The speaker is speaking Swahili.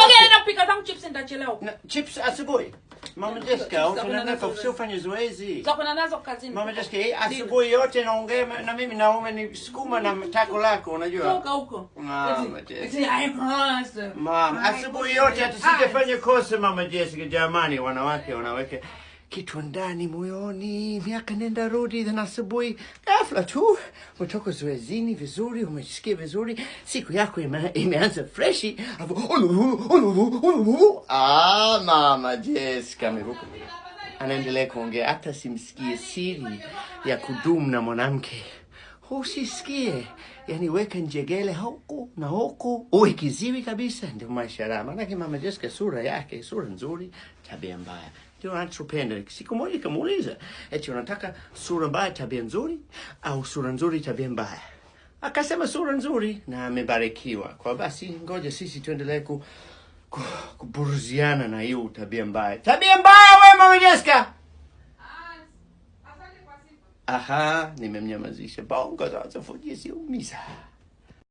Ongea kupika zangu chips nitachelewa. Chips asubuhi. Mama Jessica, usifanye zoezi. Zakuna nazo kazini. Mama Jessica, asubuhi yote naongea na mimi naomba ni sukuma na tako lako, unajua? Huko. Mama Jessica. Mama, asubuhi yote atasingefanya kosa Mama Jessica, jamani, wanawake wanaweke kitu ndani moyoni, miaka nenda rudi, then asubuhi ghafla tu umetoka zoezini vizuri, umesikia vizuri, siku yako imeanza freshi. Mama Jessica ameruka. Anaendelea kuongea, hata simsikie siri ya kudumu na mwanamke. Usisikie, yani weka njegele huku na huku, uwe kiziwi kabisa, ndio maisha raha. Maana Mama Jessica sura yake, sura nzuri, tabia mbaya. Ndio anachopenda. Siku moja kamuuliza, eti unataka sura mbaya tabia nzuri au sura nzuri tabia mbaya? Akasema sura nzuri na amebarikiwa. Kwa basi ngoja sisi tuendelee kuburuziana na hiyo tabia mbaya. Tabia mbaya wewe Mama Jessica. Aha, nimemnyamazisha bongo za sio misa.